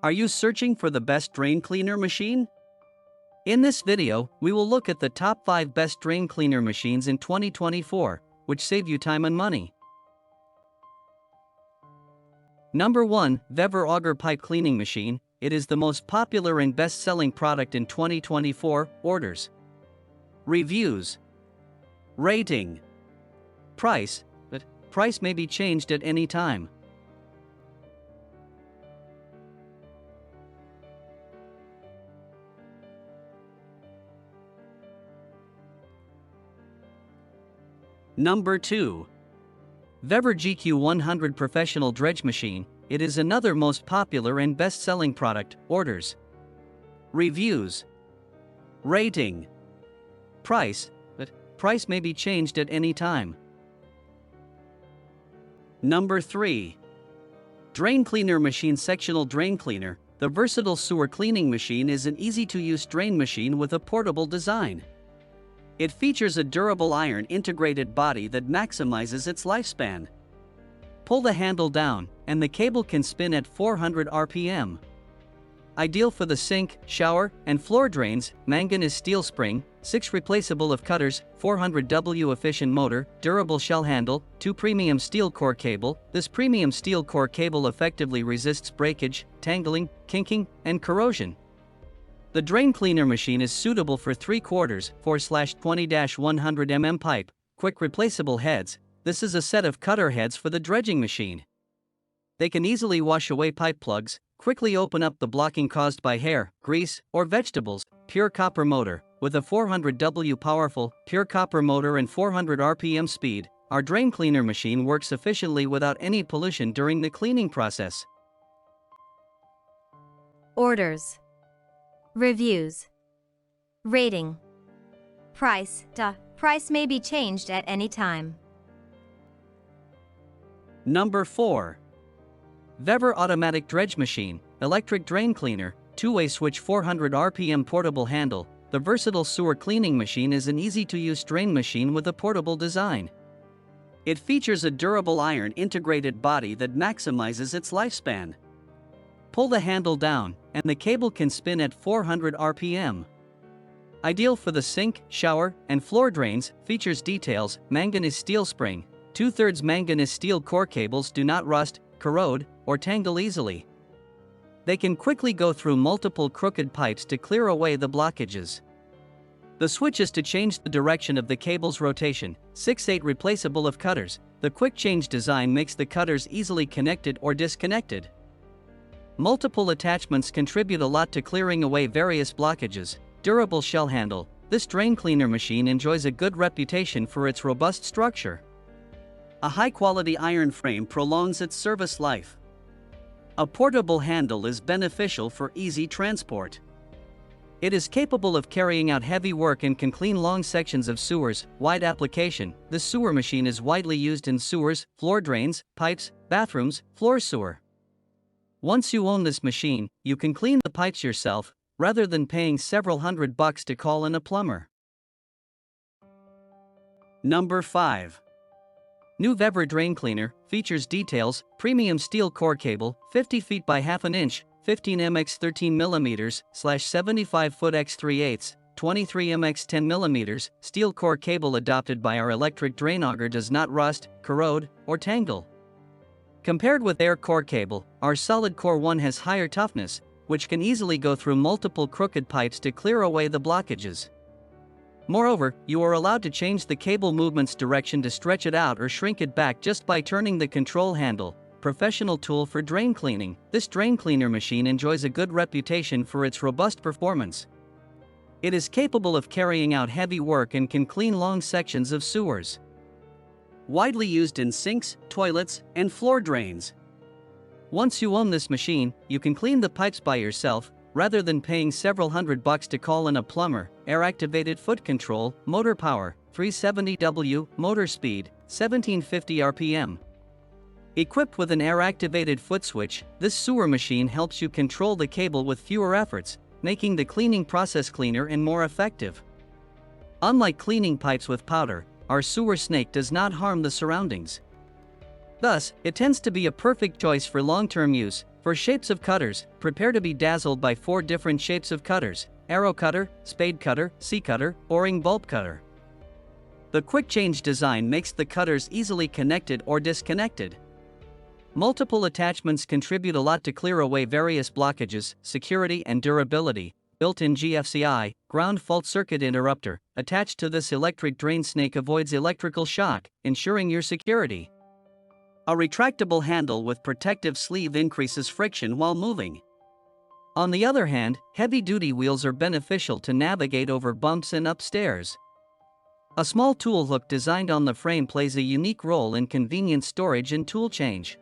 Are you searching for the best drain cleaner machine? In this video, we will look at the top 5 best drain cleaner machines in 2024, which save you time and money. Number 1, Vever Augur Pipe Cleaning Machine. It is the most popular and best-selling product in 2024. Orders, reviews, rating, price, but price may be changed at any time. Number 2. Vever GQ100 Professional Dredge Machine. It is another most popular and best-selling product. Orders, reviews, rating, price, but price may be changed at any time. Number 3. Drain Cleaner Machine Sectional Drain Cleaner. The versatile sewer cleaning machine is an easy-to-use drain machine with a portable design. It features a durable iron integrated body that maximizes its lifespan. Pull the handle down, and the cable can spin at 400 RPM. Ideal for the sink, shower, and floor drains. Manganese steel spring, 6 replaceable of cutters, 400W efficient motor, durable shell handle, 2 premium steel core cable. This premium steel core cable effectively resists breakage, tangling, kinking, and corrosion. The drain cleaner machine is suitable for 3/4, 4/20-100 mm pipe, quick replaceable heads. This is a set of cutter heads for the dredging machine. They can easily wash away pipe plugs, quickly open up the blocking caused by hair, grease, or vegetables. Pure copper motor. With a 400W powerful, pure copper motor and 400 RPM speed, our drain cleaner machine works efficiently without any pollution during the cleaning process. Orders, reviews, rating, price. Price may be changed at any time. Number 4. Vever Automatic Dredge Machine, Electric Drain Cleaner, 2-way switch 400 RPM portable handle. The versatile sewer cleaning machine is an easy-to-use drain machine with a portable design. It features a durable iron integrated body that maximizes its lifespan. Pull the handle down, and the cable can spin at 400 RPM. Ideal for the sink, shower, and floor drains. Features details: manganese steel spring, 2/3 manganese steel core cables do not rust, corrode, or tangle easily. They can quickly go through multiple crooked pipes to clear away the blockages. The switch is to change the direction of the cable's rotation. 6/8 replaceable of cutters. The quick change design makes the cutters easily connected or disconnected. Multiple attachments contribute a lot to clearing away various blockages. Durable shell handle. This drain cleaner machine enjoys a good reputation for its robust structure. A high-quality iron frame prolongs its service life. A portable handle is beneficial for easy transport. It is capable of carrying out heavy work and can clean long sections of sewers. Wide application. This sewer machine is widely used in sewers, floor drains, pipes, bathrooms, floor sewer. Once you own this machine, you can clean the pipes yourself, rather than paying several $100 to call in a plumber. Number 5. New Vever Drain Cleaner. Features details: premium steel core cable, 50 feet by half an inch, 15 mx 13 mm / 75 foot x 3/8, 23 mx 10 mm. Steel core cable adopted by our electric drain auger does not rust, corrode, or tangle. Compared with air core cable, our solid core one has higher toughness, which can easily go through multiple crooked pipes to clear away the blockages. Moreover, you are allowed to change the cable movement's direction to stretch it out or shrink it back just by turning the control handle. Professional tool for drain cleaning. This drain cleaner machine enjoys a good reputation for its robust performance. It is capable of carrying out heavy work and can clean long sections of sewers. Widely used in sinks, toilets, and floor drains. Once you own this machine, you can clean the pipes by yourself, rather than paying several $100 to call in a plumber. Air-activated foot control, motor power, 370W, motor speed, 1750 RPM. Equipped with an air-activated foot switch, this sewer machine helps you control the cable with fewer efforts, making the cleaning process cleaner and more effective. Unlike cleaning pipes with powder, our sewer snake does not harm the surroundings. Thus, it tends to be a perfect choice for long-term use. For shapes of cutters, prepare to be dazzled by 4 different shapes of cutters: arrow cutter, spade cutter, C-cutter, O-ring bulb cutter. The quick change design makes the cutters easily connected or disconnected. Multiple attachments contribute a lot to clear away various blockages, security and durability. Built-in GFCI, ground fault circuit interrupter, attached to this electric drain snake avoids electrical shock, ensuring your security. A retractable handle with protective sleeve increases friction while moving. On the other hand, heavy-duty wheels are beneficial to navigate over bumps and up stairs. A small tool hook designed on the frame plays a unique role in convenient storage and tool change.